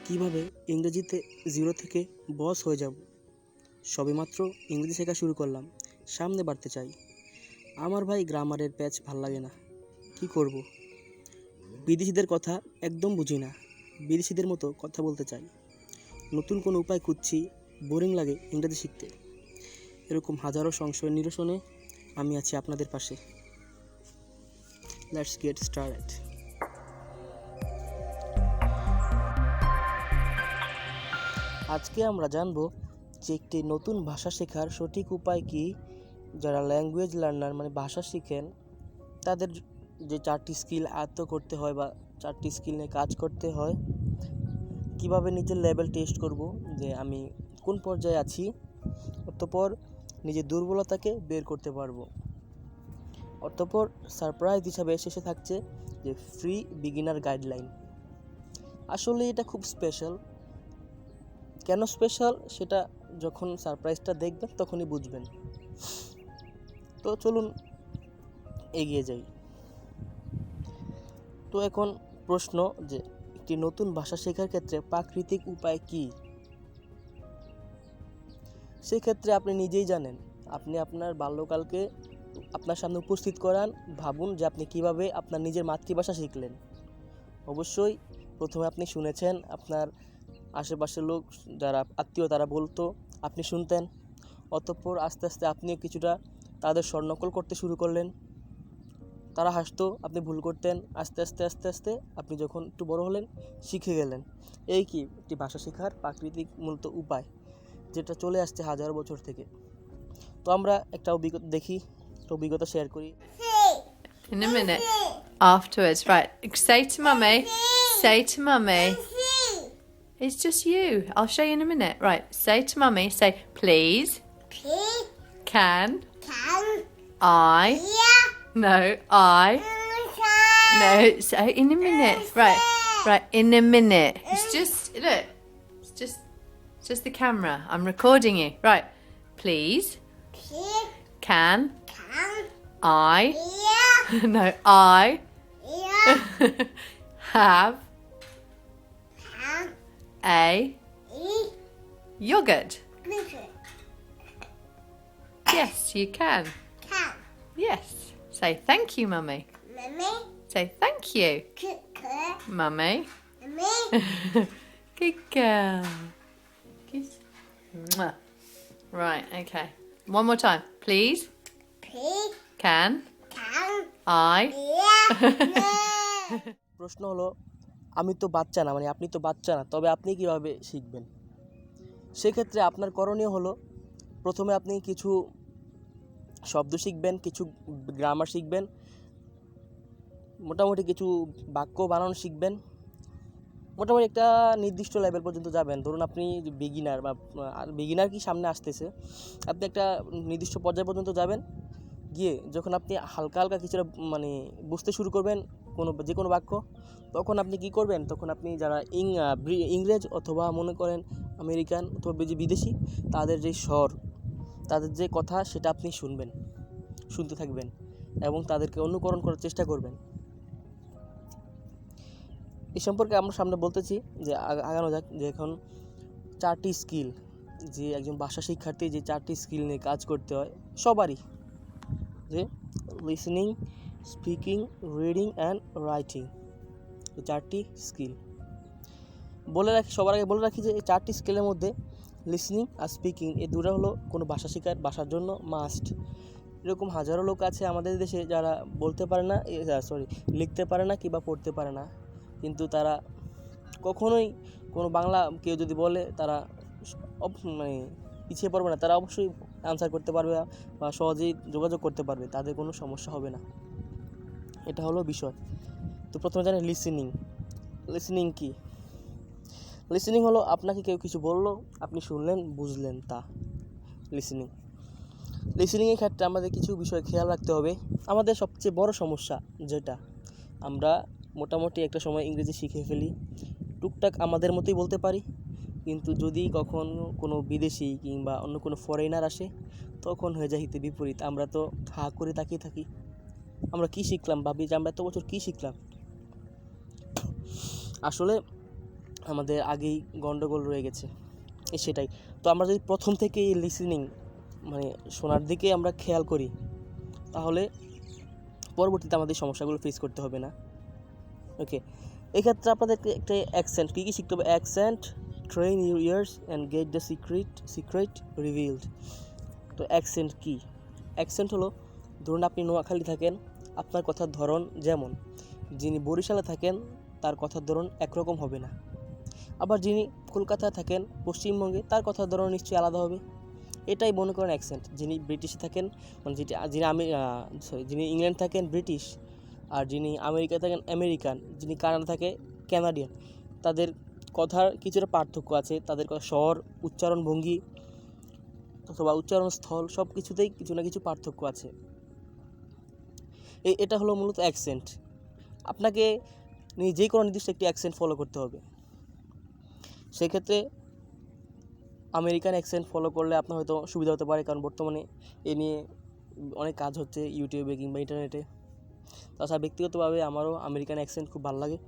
কিভাবে ইংরেজিতে জিরো থেকে বস হয়ে যাব। সবেমাত্র ইংরেজি শেখা শুরু করলাম, সামনে বাড়তে চাই। আমার ভাই গ্রামারের প্যাচ ভাল লাগে না, কি করব। বিদেশিদের কথা একদম বুঝি না, বিদেশিদের মতো কথা বলতে চাই। নতুন কোনো উপায় খুঁজছি, বোরিং লাগে ইংরেজি শিখতে। এরকম হাজারো সংশয় নিরসনে আমি আছি আপনাদের পাশে। Let's get started. আজকে আমরা জানব যে একটি নতুন ভাষা শেখার সঠিক উপায় কি। যারা ল্যাঙ্গুয়েজ লার্নার মানে ভাষা শিখেন, তাদের যে 4টি স্কিল আয়ত্ত করতে হয় বা 4টি স্কিল নিয়ে কাজ করতে হয়, কিভাবে নিজের লেভেল টেস্ট করব যে আমি কোন পর্যায়ে আছি, অতঃপর নিজের দুর্বলতাকে বের করতে পারবো। অতঃপর সারপ্রাইজ হিসাবে শেষে থাকছে যে ফ্রি বিগিনার গাইডলাইন। আসলে এটা খুব স্পেশাল। কেন স্পেশাল সেটা যখন সারপ্রাইজটা দেখবেন তখনই বুঝবেন। তো চলুন এগিয়ে যাই। তো এখন প্রশ্ন যে একটি নতুন ভাষা শেখার ক্ষেত্রে প্রাকৃতিক উপায় কি। সেক্ষেত্রে আপনি নিজেই জানেন। আপনি আপনার বাল্যকালকে আপনার সামনে উপস্থিত করান, ভাবুন যে আপনি কিভাবে আপনার নিজের মাতৃভাষা শিখলেন। অবশ্যই প্রথমে আপনি শুনেছেন, আপনার আশেপাশের লোক যারা আত্মীয় তারা বলতো, আপনি শুনতেন। অতঃপর আস্তে আস্তে আপনিও কিছুটা তাদের স্বরনকল করতে শুরু করলেন। তারা হাসতো, আপনি ভুল করতেন। আস্তে আস্তে আস্তে আস্তে আপনি যখন একটু বড় হলেন, শিখে গেলেন। এই কি একটি ভাষা শেখার প্রাকৃতিক মূলত উপায়, যেটা চলে আসছে হাজার বছর থেকে। তো আমরা একটা অভিজ্ঞতা দেখি, একটা অভিজ্ঞতা শেয়ার করি। In a minute. Afterwards, right. Say to mummy. Say to mummy. It's just you. I'll show you in a minute. Right. Say to mummy. Say, please. Can. I. No, I. No, so in a minute. Right. Right. In a minute. It's just, look. It's just the camera. I'm recording you. Right. Please. Can. I. No, I have a yogurt. Yes, you can. Yes. Say thank you, mummy. Say thank you, mummy. Good girl. Kiss. Mwah. Right, okay. One more time. Please. Can. I. প্রশ্ন হলো, আমি তো বাচ্চা না, মানে আপনি তো বাচ্চা না, তবে আপনি কিভাবে শিখবেন। সেক্ষেত্রে আপনার করণীয় হলো, প্রথমে আপনি কিছু শব্দ শিখবেন, কিছু গ্রামার শিখবেন, মোটামুটি কিছু বাক্য বানানো শিখবেন। মোটামুটি একটা নির্দিষ্ট লেভেল পর্যন্ত যাবেন। ধরুন আপনি বিগিনার বা বিগিনার কি সামনে আসতেছে, আপনি একটা নির্দিষ্ট পর্যায় পর্যন্ত যাবেন। গিয়ে যখন আপনি হালকা হালকা কিছুটা মানে বুঝতে শুরু করবেন যে কোনো বাক্য, তখন আপনি কি করবেন, তখন আপনি যারা ইংরেজ অথবা মনে করেন আমেরিকান অথবা বিদেশি, তাদের যে স্বর, তাদের যে কথা, সেটা আপনি শুনতে থাকবেন এবং তাদেরকে অনুকরণ করার চেষ্টা করবেন। এই সম্পর্কে আমরা সামনে বলতেছি যে আগানো যাক। যে এখন 4টি স্কিল, যে একজন ভাষা শিক্ষার্থী যে 4টি স্কিল নিয়ে কাজ করতে হয় সবারই, যে listening, speaking, reading and writing, এই 4টি স্কিল সবার আগে বলে রাখি যে এই 4টি স্কিলের মধ্যে লিসেনিং আর স্পিকিং, এই দুটো হলো কোনো ভাষার জন্য মাস্ট। এরকম হাজারো লোক আছে আমাদের দেশে যারা বলতে পারে না, লিখতে পারে না কিংবা পড়তে পারে না, কিন্তু তারা কখনোই কোনো বাংলা কেউ যদি বলে, তারা মানে পিছিয়ে পড়বে না, তারা অবশ্যই আনসার করতে পারবে বা সহজেই যোগাযোগ করতে পারবে, তাদের কোনো সমস্যা হবে না। এটা হলো বিষয়। তো প্রথমে জানি লিসেনিং কি। লিসেনিং হলো আপনাকে কেউ কিছু বললো, আপনি শুনলেন, বুঝলেন, তা লিসেনিংয়ের ক্ষেত্রে আমাদের কিছু বিষয় খেয়াল রাখতে হবে। আমাদের সবচেয়ে বড় সমস্যা যেটা, আমরা মোটামুটি একটা সময় ইংরেজি শিখে ফেলি, টুকটাক আমাদের মতোই বলতে পারি, কিন্তু যদি কখনো কোনো বিদেশি কিংবা অন্য কোনো ফরেনার আসে, তখন হয়ে যায় হিতে বিপরীত। আমরা তো হা করে তাকিয়ে থাকি, আমরা কি শিখলাম, ভাবি যে আমরা এত বছর কি শিখলাম। আসলে আমাদের আগেই গন্ডগোল রয়ে গেছে। সেটাই। তো আমরা যদি প্রথম থেকে এই লিসেনিং মানে শোনার দিকে আমরা খেয়াল করি, তাহলে পরবর্তীতে আমাদের সমস্যাগুলো ফেস করতে হবে না। ওকে, এক্ষেত্রে আপনাদেরকে একটা অ্যাকসেন্ট কী শিখতে হবে? Accent, train your ears and get the secret revealed. তো অ্যাকসেন্ট কী? অ্যাকসেন্ট হলো, ধরুন আপনি নোয়াখালী থাকেন, আপনার কথার ধরন যেমন, যিনি বরিশালে থাকেন তার কথার ধরন একরকম হবে না। আবার যিনি কলকাতায় থাকেন, পশ্চিমবঙ্গে, তার কথার ধরন নিশ্চয়ই আলাদা হবে। এটাই মনে করেন অ্যাকসেন্ট। যিনি ব্রিটিশে থাকেন, মানে যিনি ইংল্যান্ড থাকেন ব্রিটিশ, আর যিনি আমেরিকায় থাকেন আমেরিকান, যিনি কানাডা থাকে ক্যানাডিয়ান, তাদের কথার কিছুটা পার্থক্য আছে। তাদের স্বর, উচ্চারণ ভঙ্গি অথবা উচ্চারণ স্থল সব কিছুতেই কিছু না কিছু পার্থক্য আছে। এটা হলো মূলত অ্যাকসেন্ট। আপনাকে যে কোনো নির্দিষ্ট একটি অ্যাকসেন্ট ফলো করতে হবে। সেক্ষেত্রে আমেরিকান অ্যাকসেন্ট ফলো করলে আপনার হয়তো সুবিধা হতে পারে, কারণ বর্তমানে এ নিয়ে অনেক কাজ হচ্ছে ইউটিউবে কিংবা ইন্টারনেটে। তাছাড়া ব্যক্তিগতভাবে আমারও আমেরিকান অ্যাকসেন্ট খুব ভালো লাগে।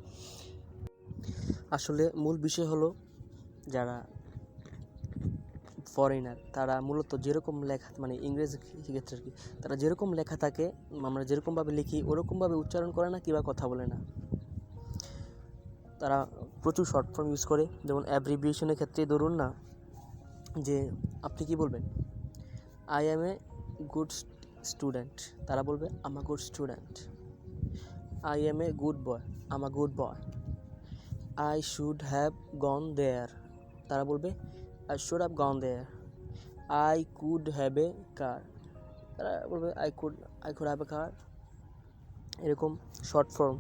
আসলে মূল বিষয় হলো, যারা ফরেনার তারা মূলত যেরকম লেখা, মানে ইংরেজি ক্ষেত্রে আর কি, তারা যেরকম লেখা থাকে, আমরা যেরকমভাবে লিখি ওরকমভাবে উচ্চারণ করে না কিংবা কথা বলে না। তারা প্রচুর শর্ট ফর্ম ইউজ করে। যেমন অ্যাব্রিভিয়েশনের ক্ষেত্রে ধরুন না, যে আপনি কি বলবেন, I am a good student, তারা বলবে I'm a good student. I am a good boy, I'm a good boy. I should have gone there, তারা বলবে I should have gone there. I could have a car, তারা বলবে I could have a car. এরকম short form.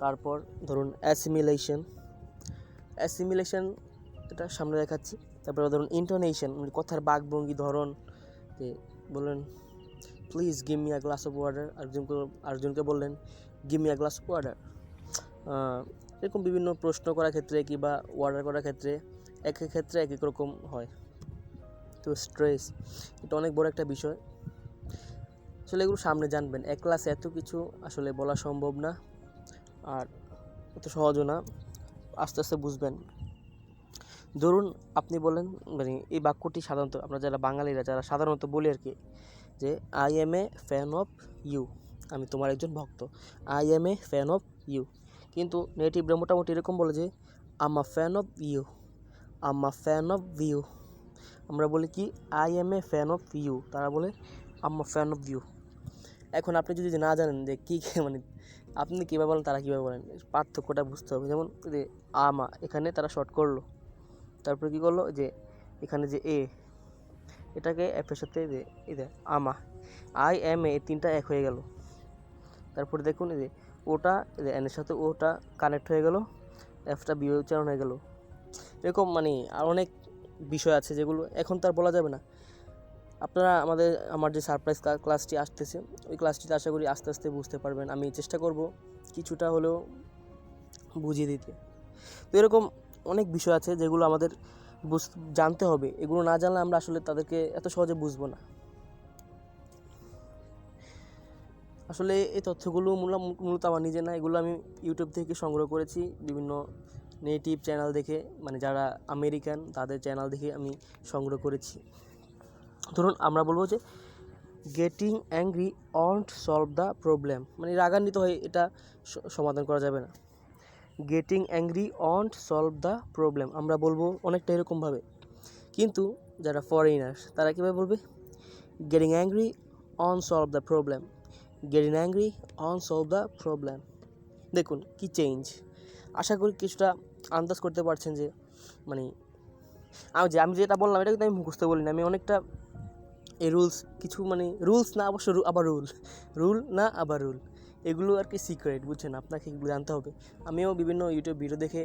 তারপর ধরুন assimilation, এটা সামনে দেখাচ্ছি। তারপরে ধরুন ইন্টোনেশন, মানে কথার বাকভঙ্গি, ধরন। যে বললেন please give me a glass of water, আরেকজনকে বললেন give me a glass of water. এরকম বিভিন্ন প্রশ্ন করার ক্ষেত্রে কিংবা অর্ডার করার ক্ষেত্রে এক এক ক্ষেত্রে এক এক রকম হয়। তো স্ট্রেস, এটা অনেক বড় একটা বিষয়। আসলে এগুলো সামনে জানবেন, এক ক্লাসে এত কিছু আসলে বলা সম্ভব না, আর এত সহজও না, আস্তে আস্তে বুঝবেন। ধরুন আপনি বলেন, মানে এই বাক্যটি সাধারণত আমরা যারা বাঙালিরা যারা সাধারণত বলি আর কি, যে I am a fan of you, আমি তোমার একজন ভক্ত, I am a fan of you. কিন্তু নেটিভরা মোটামুটি এরকম বলে যে I'm a fan of you, I'm a fan of you. আমরা বলি কি I am a fan of you, তারা বলে I'm a fan of you. এখন আপনি যদি না জানেন যে কী মানে আপনি কীভাবে বলেন তারা কীভাবে বলেন, পার্থক্যটা বুঝতে হবে। যেমন যে আমা, এখানে তারা শর্ট করলো, তারপরে কী করলো, যে এখানে যে এটাকে এফের সাথে যে আমা, আই এম এ, তিনটা এক হয়ে গেল। তারপরে দেখুন যে ওটা এনের সাথে ওটা কানেক্ট হয়ে গেল, এফটা বি উচ্চারণ হয়ে গেল। এরকম মানে আর অনেক বিষয় আছে যেগুলো এখন তার বলা যাবে না। আপনারা আমার যে সারপ্রাইজ ক্লাসটি আসতেছে, ওই ক্লাসটিতে আশা করি আস্তে আস্তে বুঝতে পারবেন। আমি চেষ্টা করব কিছুটা হলেও বুঝিয়ে দিতে। তো এরকম অনেক বিষয় আছে যেগুলো আমাদের জানতে হবে। এগুলো না জানলে আমরা আসলে তাদেরকে এত সহজে বুঝবো না। আসলে এই তথ্যগুলো মূলত আমার নিজে না, এগুলো আমি ইউটিউব থেকে সংগ্রহ করেছি, বিভিন্ন নেটিভ চ্যানেল দেখে, মানে যারা আমেরিকান তাদের চ্যানেল দেখে আমি সংগ্রহ করেছি। ধরুন আমরা বলবো যে getting angry won't solve the problem, মানে রাগান্বিত হয়ে এটা সমাধান করা যাবে না। Getting angry won't solve the problem আমরা বলবো অনেকটা এরকমভাবে। কিন্তু যারা ফরেনার্স তারা কীভাবে বলবে, getting angry on solve the problem, getting angry on solve the problem. দেখুন কি চেঞ্জ। আশা করি কিছুটা আন্দাজ করতে পারছেন যে মানে আমি যেটা বললাম এটা কিন্তু আমি মুখস্থ বলি না, আমি অনেকটা এই কিছু মানে রুলস না অবশ্য আবার রুল না আবার রুল, এগুলো আর কি সিক্রেট, বুঝছেন, আপনাকে এগুলো জানতে হবে। আমিও বিভিন্ন ইউটিউব ভিডিও দেখে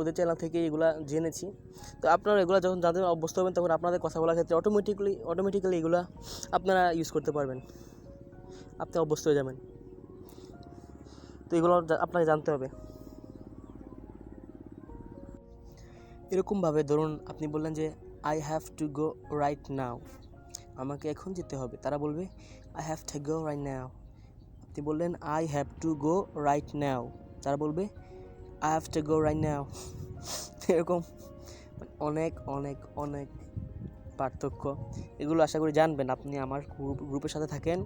ওদের চ্যানেল থেকে এগুলো জেনেছি। তো আপনারা এগুলো যখন জানতে অভ্যস্ত হবেন তখন আপনাদের কথা বলার ক্ষেত্রে অটোমেটিক্যালি এগুলো আপনারা ইউজ করতে পারবেন, আপনি অভ্যস্ত হয়ে যাবেন। তো এগুলো আপনাকে জানতে হবে। এরকমভাবে ধরুন আপনি বললেন যে I have to go right now, আমাকে এখন যেতে হবে, তারা বলবে I have to go right now. আপনি বললেন I have to go right now, তারা বলবে I have to go right now. এরকম অনেক অনেক অনেক পার্থক্য, এগুলো আশা করি জানবেন। আপনি আমার গ্রুপের সাথে থাকেন,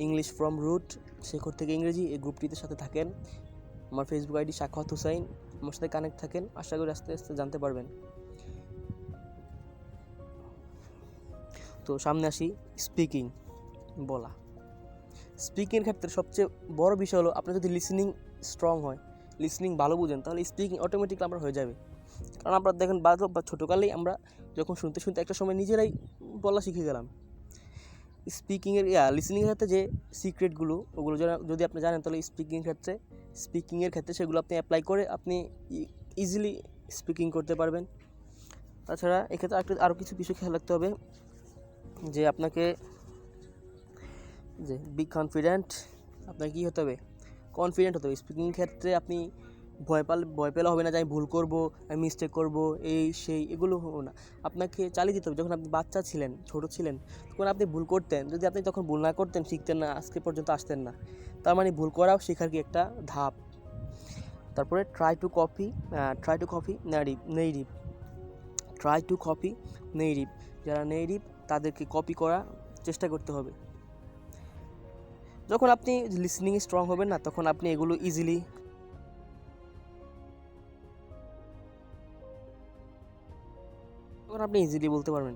ইংলিশ ফ্রম রুট শেখর থেকে ইংরেজি, এই গ্রুপটিতে সাথে থাকেন। আমার ফেসবুক আইডি সাখাওয়াত হুসাইন, আমার সাথে কানেক্ট থাকেন, আশা করি আস্তে আস্তে জানতে পারবেন। তো সামনে আসি, স্পিকিং, বলা। স্পিকিংয়ের ক্ষেত্রে সবচেয়ে বড় বিষয় হলো আপনার যদি লিসেনিং স্ট্রং হয়, লিসেনিং ভালো বুঝেন, তাহলে স্পিকিং অটোমেটিকলি আপনার হয়ে যাবে। কারণ আপনারা দেখেন বা ছোটোকালেই আমরা যখন শুনতে শুনতে একটা সময় নিজেরাই বলা শিখে গেলাম। স্পিকিংয়ের লিসেনিংয়ের ক্ষেত্রে যে সিক্রেটগুলো, ওগুলো যদি আপনি জানেন, তাহলে স্পিকিংয়ের ক্ষেত্রে সেগুলো আপনি অ্যাপ্লাই করে আপনি ইজিলি স্পিকিং করতে পারবেন। তাছাড়া এক্ষেত্রে আরও কিছু বিষয় খেয়াল রাখতে হবে, যে আপনাকে যে বি কনফিডেন্ট, আপনাকে কী হতে হবে, কনফিডেন্ট হতে হবে। স্পিকিং ক্ষেত্রে আপনি ভয় পেলে হবে না যে আমি ভুল করবো, আমি মিস্টেক করবো, এই সেই এগুলো হবে না। আপনাকে চালিয়ে দিতে হবে। যখন আপনি বাচ্চা ছিলেন, ছোটো ছিলেন, তখন আপনি ভুল করতেন, যদি আপনি তখন ভুল না করতেন, শিখতেন না, আজকে পর্যন্ত আসতেন না। তার মানে ভুল করাও শেখার কি একটা ধাপ। তারপরে ট্রাই টু কপি নেটিভ, যারা নেটিভ তাদেরকে কপি করার চেষ্টা করতে হবে। যখন আপনি লিসেনিং স্ট্রং হবেন না, তখন আপনি এগুলো ইজিলি বলতে পারবেন।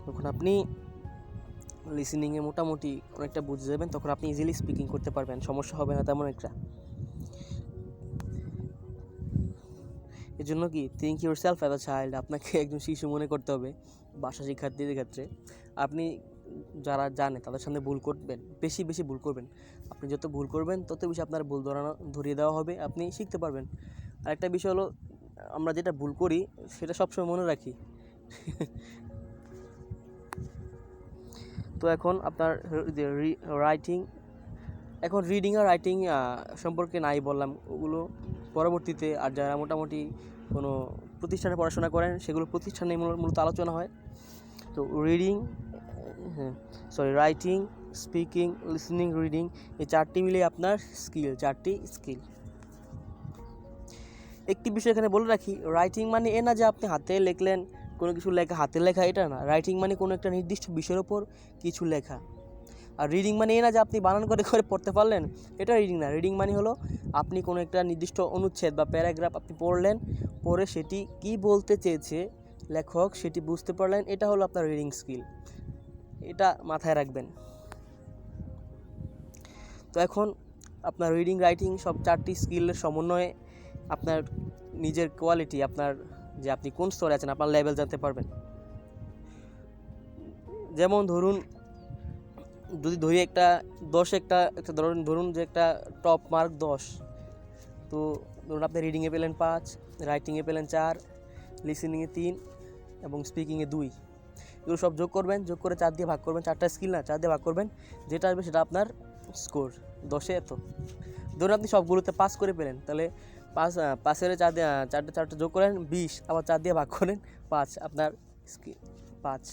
যখন আপনি লিসেনিংয়ে মোটামুটি অনেকটা বুঝে যাবেন, তখন আপনি ইজিলি স্পিকিং করতে পারবেন, সমস্যা হবে না তেমন একটা। এর জন্য কি, think your self as a child, আপনাকে একজন শিশু মনে করতে হবে। ভাষা শিক্ষার্থীদের ক্ষেত্রে আপনি যারা জানে তাদের সামনে ভুল করবেন, বেশি বেশি ভুল করবেন। আপনি যত ভুল করবেন, তত বেশি আপনার ভুল ধরিয়ে দেওয়া হবে, আপনি শিখতে পারবেন। আরেকটা বিষয় হলো, আমরা যেটা ভুল করি সেটা সবসময় মনে রাখি। তো এখন আপনার রিডিং আর রাইটিং সম্পর্কে নাই বললাম, ওগুলো পরবর্তীতে। আর যারা মোটামুটি কোনো প্রতিষ্ঠানে পড়াশোনা করেন, সেগুলো প্রতিষ্ঠানে মূলত আলোচনা হয়। তো রাইটিং, স্পিকিং, লিসেনিং, রিডিং, এই চারটি মিলে আপনার চারটি স্কিল। একটি বিষয় এখানে বলে রাখি, রাইটিং মানে এ না যে আপনি হাতে লিখলেন, কোনো কিছু লেখা, হাতে লেখা, এটা না। রাইটিং মানে কোনো একটা নির্দিষ্ট বিষয়ের ওপর কিছু লেখা। আর রিডিং মানে এ না যে আপনি বানান করে পড়তে পারলেন, এটা রিডিং না। রিডিং মানে হলো আপনি কোনো একটা নির্দিষ্ট অনুচ্ছেদ বা প্যারাগ্রাফ আপনি পড়লেন, পড়ে সেটি কি বলতে চেয়েছে লেখক সেটি বুঝতে পারলেন, এটা হলো আপনার রিডিং স্কিল। এটা মাথায় রাখবেন। তো এখন আপনার রিডিং, রাইটিং সব চারটি স্কিলের সমন্বয়ে আপনার নিজের কোয়ালিটি, আপনার যে আপনি কোন স্তরে আছেন, আপনার লেভেল জানতে পারবেন। যেমন ধরুন, যদি ধরি ধরুন যে একটা টপ মার্ক 10, তো ধরুন আপনি রিডিংয়ে পেলেন 5, রাইটিংয়ে পেলেন 4, লিসেনিংয়ে 3 এবং স্পিকিংয়ে 2। এগুলো সব যোগ করে 4 দিয়ে ভাগ করবেন। 4টা স্কিল না, 4 দিয়ে ভাগ করবেন, যেটা আসবে সেটা আপনার স্কোর। 10-এ এত। ধরুন আপনি সবগুলোতে 5 করে পেলেন, তাহলে 5-এর 4টা যোগ করেন 20, আবার 4 দিয়ে ভাগ করেন 5, আপনার 5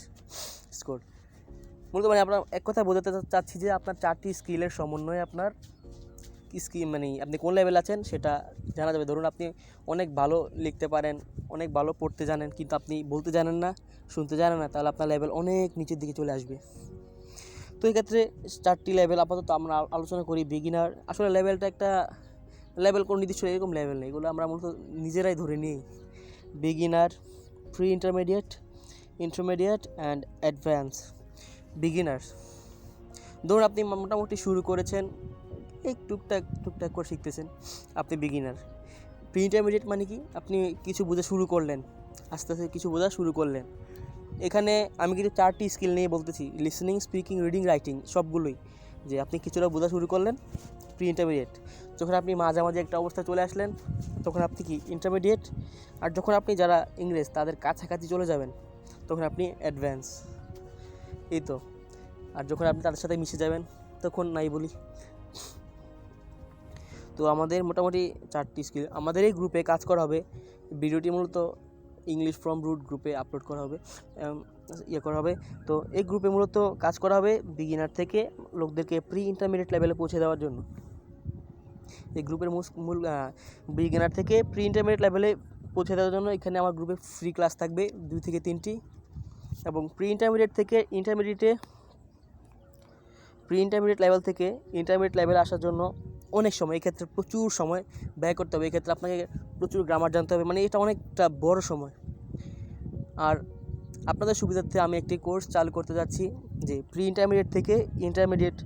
স্কোর। মূলত মানে আপনার এক কথা বোঝাতে চাচ্ছি যে আপনার 4টি স্কিলের সমন্বয়ে আপনার মানে আপনি কোন লেভেল আছেন সেটা জানা যাবে। ধরুন আপনি অনেক ভালো লিখতে পারেন, অনেক ভালো পড়তে জানেন, কিন্তু আপনি বলতে জানেন না, শুনতে জানেন না, তাহলে আপনার লেভেল অনেক নিচের দিকে চলে আসবে। তো এই ক্ষেত্রে 4টি লেভেল আপাতত আমরা আলোচনা করি। বিগিনার, আসলে লেভেলটা একটা লেভেল, কোনো নির্দিষ্ট এরকম লেভেল নেই, এগুলো আমরা মূলত নিজেরাই ধরে নিই। Beginner, pre intermediate and advance. Beginner, ধরুন আপনি মোটামুটি শুরু করেছেন, এই টুকটাক করে শিখতেছেন, আপনি বিগিনার। প্রি ইন্টারমিডিয়েট মানে কি, আপনি কিছু বোঝা শুরু করলেন, আস্তে আস্তে কিছু বোঝা শুরু করলেন। এখানে আমি কিন্তু 4টি স্কিল নিয়ে বলতেছি, লিসেনিং, স্পিকিং, রিডিং, রাইটিং, সবগুলোই। যে আপনি কিছুটা বোঝা শুরু করলেন, প্রি ইন্টারমিডিয়েট। যখন আপনি মাঝামাঝি একটা অবস্থায় চলে আসলেন, তখন আপনি কি ইন্টারমিডিয়েট। আর যখন আপনি যারা ইংরেজ তাদের কাছাকাছি চলে যাবেন, তখন আপনি অ্যাডভান্স। এই তো। আর যখন আপনি তাদের সাথে মিশে যাবেন, তখন নাই বলি। তো আমাদের মোটামুটি 4টি স্কিল, আমাদের এই গ্রুপে কাজ করা হবে। ভিডিওটি মূলত ইংলিশ ফ্রম রুট গ্রুপে আপলোড করা হবে, তো এই গ্রুপে মূলত কাজ করা হবে বিগিনার থেকে লোকদেরকে প্রি ইন্টারমিডিয়েট লেভেলে পৌঁছে দেওয়ার জন্য। এই গ্রুপের মূল বিগিনার থেকে প্রি ইন্টারমিডিয়েট লেভেলে পৌঁছে দেওয়ার জন্য এখানে আমার গ্রুপে ফ্রি ক্লাস থাকবে 2 থেকে 3টি, এবং প্রি ইন্টারমিডিয়েট লেভেল থেকে ইন্টারমিডিয়েট লেভেলে আসার জন্য অনেক সময়, এক্ষেত্রে প্রচুর সময় ব্যয় করতে হবে। এক্ষেত্রে আপনাকে প্রচুর গ্রামার জানতে হবে, মানে এটা অনেকটা বড় সময়। আর আপনাদের সুবিধার্থে আমি একটি কোর্স চালু করতে যাচ্ছি যে প্রি ইন্টারমিডিয়েট থেকে ইন্টারমিডিয়েট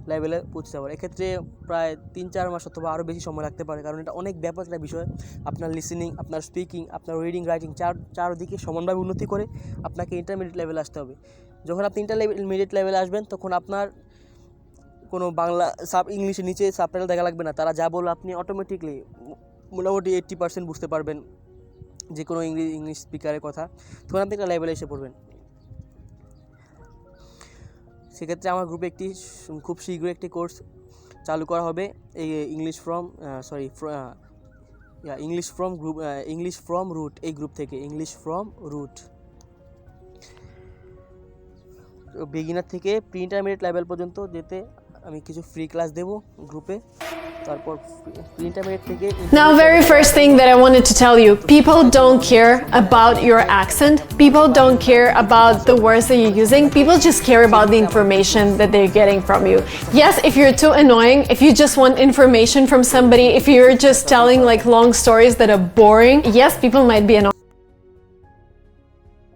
লেভেলে পৌঁছে যাওয়ার। এক্ষেত্রে প্রায় 3-4 মাস অথবা আরও বেশি সময় লাগতে পারে, কারণ এটা অনেক ব্যাপক একটা বিষয়। আপনার লিসেনিং, আপনার স্পিকিং, আপনার রিডিং, রাইটিং চারদিকে সমানভাবে উন্নতি করে আপনাকে ইন্টারমিডিয়েট লেভেলে আসতে হবে। যখন আপনি ইন্টারমিডিয়েট লেভেলে আসবেন, তখন আপনার কোনো বাংলা ইংলিশের নিচে সাবটাইটেল দেখা লাগবে না। তারা যা বলবে আপনি অটোমেটিকলি মোটামুটি 80% বুঝতে পারবেন যে কোনো ইংলিশ স্পিকারের কথা। তখন আপনি একটা লেভেলে এসে পড়বেন। সেক্ষেত্রে আমার গ্রুপে খুব শীঘ্রই একটি কোর্স চালু করা হবে, এই ইংলিশ ফ্রম রুট এই গ্রুপ থেকে, ইংলিশ ফ্রম রুট। বিগিনার থেকে প্রি ইন্টারমিডিয়েট লেভেল পর্যন্ত যেতে আমি কিছু ফ্রি ক্লাস দেব গ্রুপে। তারপর প্রি ইন্টারমিডিয়েট থেকে Now, very first thing that I wanted to tell you, people don't care about your accent. People don't care about the words that you're using. People just care about the information that they're getting from you. Yes, if you're too annoying, if you just want information from somebody, if you're just telling like long stories that are boring, yes, people might be annoying.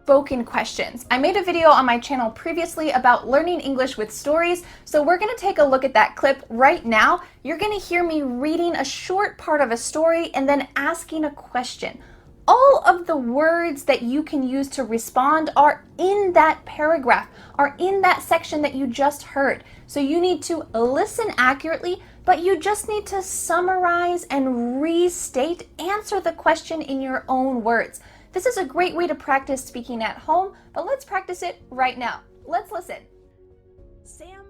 Spoken questions. I made a video on my channel previously about learning English with stories, so we're going to take a look at that clip right now. You're going to hear me reading a short part of a story and then asking a question. All of the words that you can use to respond are in that paragraph, are in that section that you just heard. So you need to listen accurately, but you just need to summarize and restate, answer the question in your own words. This is a great way to practice speaking at home, but let's practice it right now. Let's listen. Sam.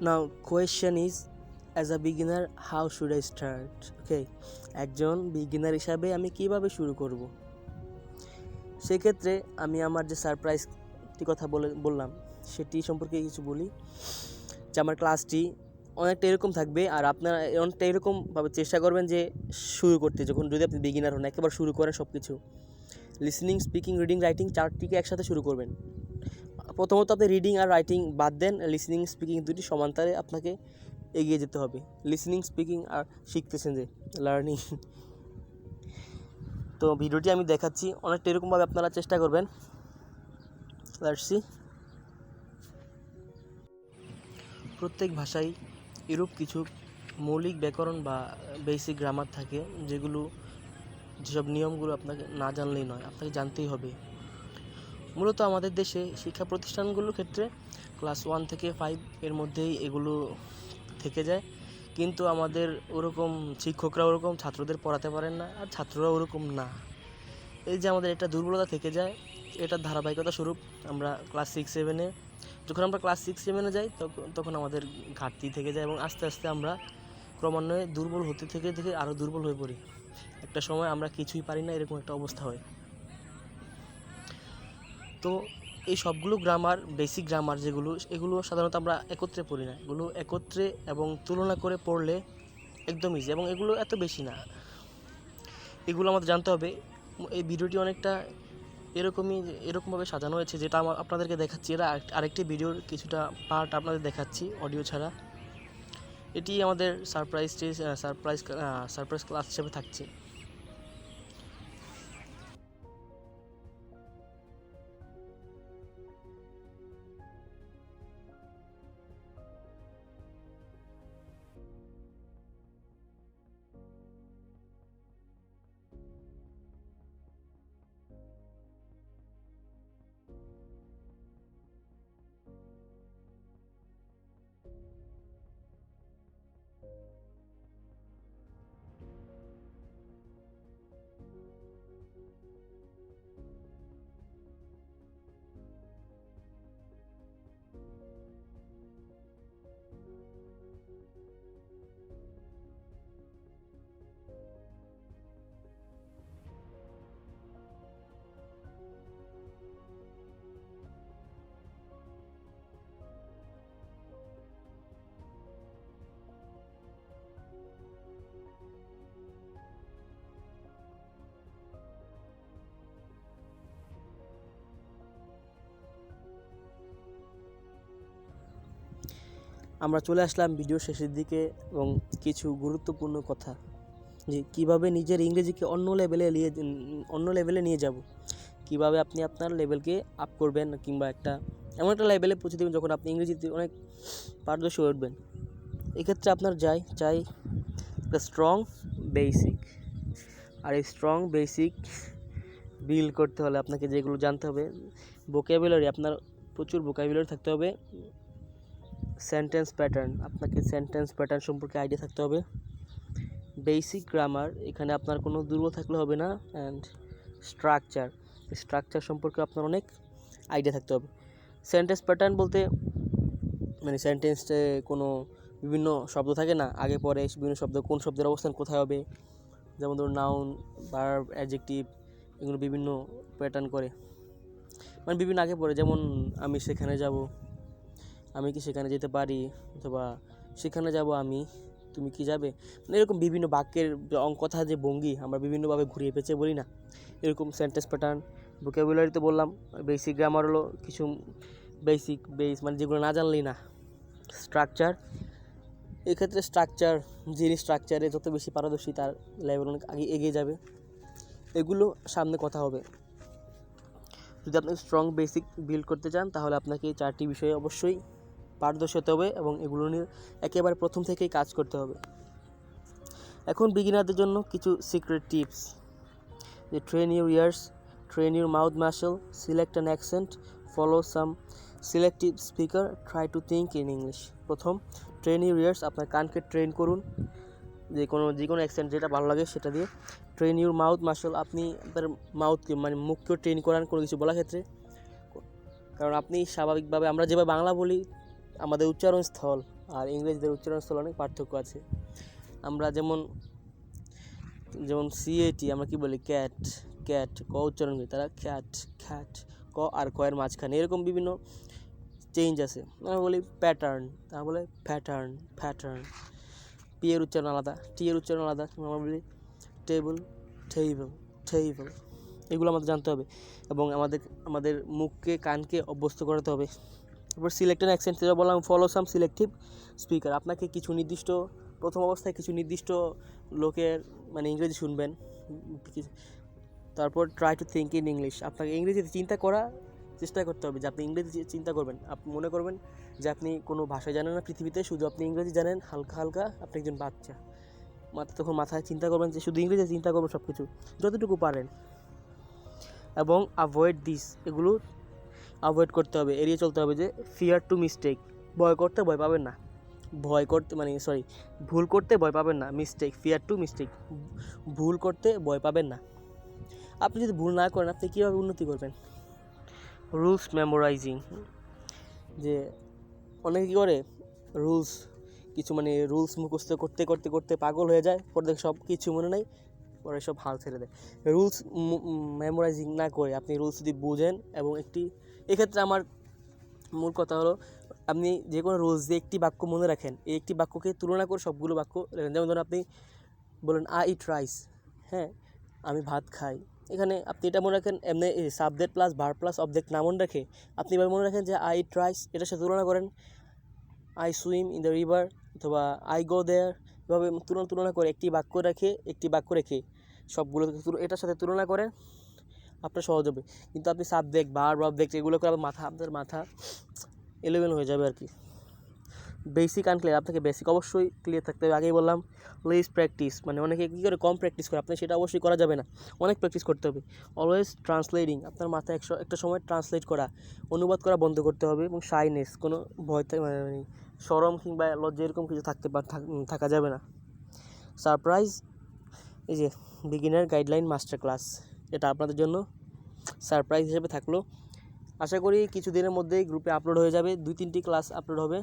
Now question is, as a beginner how should I start? Okay, একজন beginner হিসাবে আমি কিভাবে শুরু করব? সেক্ষেত্রে আমি আমার যে সারপ্রাইজটি কথা বললাম সেটি সম্পর্কে কিছু বলি। যে আমার ক্লাসটি অনেকটা এরকম থাকবে, আর আপনারা অনেকটা এরকমভাবে চেষ্টা করবেন যে শুরু করতে, যদি আপনি বিগিনার হন একেবারে শুরু করেন সব কিছু। লিসেনিং, স্পিকিং, রিডিং, রাইটিং চারটিকে একসাথে শুরু করবেন। প্রথমত আপনি রিডিং আর রাইটিং বাদ দেন, লিসেনিং, স্পিকিং দুটি সমান্তরে আপনাকে এগিয়ে যেতে হবে। লিসেনিং, স্পিকিং আর শিখতেছেন যে লার্নিং। তো ভিডিওটি আমি দেখাচ্ছি, অনেকটা এরকমভাবে আপনারা চেষ্টা করবেন। Let's see. প্রত্যেক ভাষায় এরূপ কিছু মৌলিক ব্যাকরণ বা বেসিক গ্রামার থাকে, যেসব নিয়মগুলো আপনাকে না জানলেই নয়, আপনাকে জানতেই হবে। মূলত আমাদের দেশে শিক্ষা প্রতিষ্ঠানগুলোর ক্ষেত্রে ক্লাস 1 থেকে 5 এর মধ্যেই এগুলো থেকে যায়, কিন্তু আমাদের ওরকম শিক্ষকরা ওরকম ছাত্রদের পড়াতে পারেন না, আর ছাত্ররা ওরকম না। এই যে আমাদের একটা দুর্বলতা থেকে যায়, এটার ধারাবাহিকতা স্বরূপ আমরা যখন আমরা ক্লাস 6-7-এ যাই তখন আমাদের ঘাটতি থেকে যায়, এবং আস্তে আস্তে আমরা ক্রমান্বয়ে দুর্বল হতে থেকে আরও দুর্বল হয়ে পড়ি। একটা সময় আমরা কিছুই পারি না, এরকম একটা অবস্থা হয়। তো এই সবগুলো গ্রামার, বেসিক গ্রামার এগুলো সাধারণত আমরা একত্রে পড়ি না। এগুলো একত্রে এবং তুলনা করে পড়লে একদম ইজি, এবং এগুলো এত বেশি না। এগুলো আমাদের জানতে হবে। এই ভিডিওটি অনেকটা এরকমভাবে সাজানো হয়েছে, যেটা আপনাদেরকে দেখাচ্ছি। আরেকটি ভিডিওর কিছুটা পার্ট আপনাদের দেখাচ্ছি অডিও ছাড়া। এটি আমাদের সারপ্রাইজ ক্লাস হিসেবে থাকছে। আমরা চলে আসলাম ভিডিও শেষের দিকে এবং কিছু গুরুত্বপূর্ণ কথা, যে কিভাবে নিজের ইংরেজিকে অন্য লেভেলে নিয়ে যাব, কিভাবে আপনি আপনার লেভেলকে আপ করবেন কিংবা এমন একটা লেভেলে পৌঁছে দেবেন যখন আপনি ইংরেজিতে অনেক পারদর্শী হয়ে উঠবেন। এক্ষেত্রে আপনার চাই একটা স্ট্রং বেসিক। আর এই স্ট্রং বেসিক বিল্ড করতে হলে আপনাকে যেগুলো জানতে হবে, ভোকাবুলারি, আপনার প্রচুর ভোকাবুলারি থাকতে হবে। সেন্টেন্স প্যাটার্ন, আপনাকে সেন্টেন্স প্যাটার্ন সম্পর্কে আইডিয়া থাকতে হবে। বেসিক গ্রামার, এখানে আপনার কোনো দুর্বল থাকলে হবে না। অ্যান্ড স্ট্রাকচার সম্পর্কে আপনার অনেক আইডিয়া থাকতে হবে। সেন্টেন্স প্যাটার্ন বলতে মানে সেন্টেন্সে কোনো বিভিন্ন শব্দ থাকে না, আগে পরে বিভিন্ন শব্দ, কোন শব্দের অবস্থান কোথায় হবে, যেমন ধরুন নাউন, ভার্ব, অ্যাডজেক্টিভ, এগুলো বিভিন্ন প্যাটার্ন করে, মানে বিভিন্ন আগে পরে। যেমন আমি সেখানে যাব, আমি কি সেখানে যেতে পারি, অথবা সেখানে যাব আমি, তুমি কি যাবে, মানে এরকম বিভিন্ন বাক্যের কথা, যে ভঙ্গি আমরা বিভিন্নভাবে ঘুরিয়ে পেঁচে বলি না, এরকম সেন্টেন্স প্যাটার্ন। ভোকাবুলারি তো বললাম, বেসিক গ্রামার হলো কিছু বেস মানে যেগুলো না জানলেই না। স্ট্রাকচার, এক্ষেত্রে যিনি স্ট্রাকচারে যত বেশি পারদর্শী তার লেভেল অনেক আগে এগিয়ে যাবে। এগুলো সামনে কথা হবে। যদি আপনি স্ট্রং বেসিক বিল্ড করতে চান তাহলে আপনাকে এই 4টি বিষয়ে অবশ্যই পারদর্শী হতে হবে এবং এগুলো নিয়ে একেবারে প্রথম থেকেই কাজ করতে হবে। এখন বিগিনারদের জন্য কিছু সিক্রেট টিপস, যে train your ears, train your mouth muscle, select an accent, follow some selective speaker, try to think in English. প্রথম, ট্রেন ইউর ইয়ার্স, আপনার কানকে ট্রেন করুন, যে কোনো অ্যাকসেন্ট যেটা ভালো লাগে সেটা দিয়ে। ট্রেন ইউর মাউথ মাসল, আপনি আপনার মাউথকে মানে মুখকেও ট্রেন করান কোনো কিছু বলার ক্ষেত্রে, কারণ আপনি স্বাভাবিকভাবে আমরা যেভাবে বাংলা বলি আমাদের উচ্চারণ স্থল আর ইংরেজিদের উচ্চারণ স্থল অনেক পার্থক্য আছে। আমরা যেমন CAT আমরা কি বলি, ক্যাট, ক উচ্চারণ করি, তারা খ্যাট, ক আর ক এর মাঝখানে এরকম বিভিন্ন চেঞ্জ আছে। আমরা বলি প্যাটার্ন, তারা বলে প্যাটার্ন। পি এর উচ্চারণ আলাদা, টি এর উচ্চারণ আলাদা। আমরা বলি টেবল, এগুলো আমাদের জানতে হবে এবং আমাদের মুখকে কানকে অভ্যস্ত করাতে হবে। তারপর সিলেক্ট অ্যান অ্যাকসেন্ট, যেটা বললাম, ফলো সাম সিলেক্টিভ স্পিকার, আপনাকে প্রথম অবস্থায় কিছু নির্দিষ্ট লোকের মানে ইংরেজি শুনবেন। তারপর try to think in English, আপনাকে ইংরেজিতে চিন্তা করা চেষ্টা করতে হবে, যে আপনি ইংরেজি চিন্তা করবেন। আপনি মনে করবেন যে আপনি কোনো ভাষা জানেন না পৃথিবীতে, শুধু আপনি ইংরেজি জানেন হালকা, আপনি একজন বাচ্চা। তখন মাথায় চিন্তা করবেন যে শুধু ইংরেজি চিন্তা করবেন সব কিছু যতটুকু পারেন। এবং এগুলো অ্যাভয়েড করতে হবে, এড়িয়ে চলতে হবে। যে ফিয়ার টু মিস্টেক, ভয় করতে ভয় পাবেন না, ভুল করতে ভয় পাবেন না। ফিয়ার টু মিস্টেক, ভুল করতে ভয় পাবেন না। আপনি যদি ভুল না করেন আপনি কীভাবে উন্নতি করবেন? রুলস মেমোরাইজিং, যে অনেকে কী করে রুলস মুখস্থ করতে পাগল হয়ে যায়, পরে দেখে সব কিছু মনে নেই, পরে সব হাল ছেড়ে দেয়। রুলস মেমোরাইজিং না করে আপনি রুলস যদি বুঝেন এবং এক্ষেত্রে আমার মূল কথা হলো, আপনি যে কোনো রুলস দিয়ে একটি বাক্য মনে রাখেন, এই একটি বাক্যকে তুলনা করে সবগুলো বাক্য লেখেন। যেমন ধরুন আপনি বলেন আই ইট রাইস, হ্যাঁ আমি ভাত খাই, এখানে আপনি এটা মনে রাখেন, এমনি subject plus verb plus object না মনে রাখে আপনি এবার মনে রাখেন যে আই ইট রাইস, এটার সাথে তুলনা করেন I swim in the river অথবা আই গো দেয়ার। এভাবে তুলনা করে একটি বাক্য রেখে সবগুলো এটার সাথে তুলনা করে আপনার সহজ হবে। কিন্তু আপনি সাবজেক্ট ভার্ব অবজেক্ট এগুলো করে আপনার মাথা এলোমেলো হয়ে যাবে আর কি। বেসিক আনক্লিয়ার, আপনাকে বেসিক অবশ্যই ক্লিয়ার থাকতে হবে। আগেই বললাম লেস প্র্যাকটিস, মানে অনেকে কী করে কম প্র্যাকটিস করে, আপনি সেটা অবশ্যই করা যাবে না, অনেক প্র্যাকটিস করতে হবে। অলওয়েজ ট্রান্সলেটিং, আপনার মাথায় একটা সময় ট্রান্সলেট করা, অনুবাদ করা বন্ধ করতে হবে। এবং শাইনেস, কোনো ভয় মানে শরম কিংবা লজ্জা এরকম কিছু থাকা যাবে না। সারপ্রাইজ, এই যে বিগিনার গাইডলাইন মাস্টার ক্লাস, এটা আপনাদের জন্য সারপ্রাইজ হিসেবে থাকলো। আশা করি কিছুদিনের মধ্যেই গ্রুপে আপলোড হয়ে যাবে, 2-3টি ক্লাস আপলোড হবে।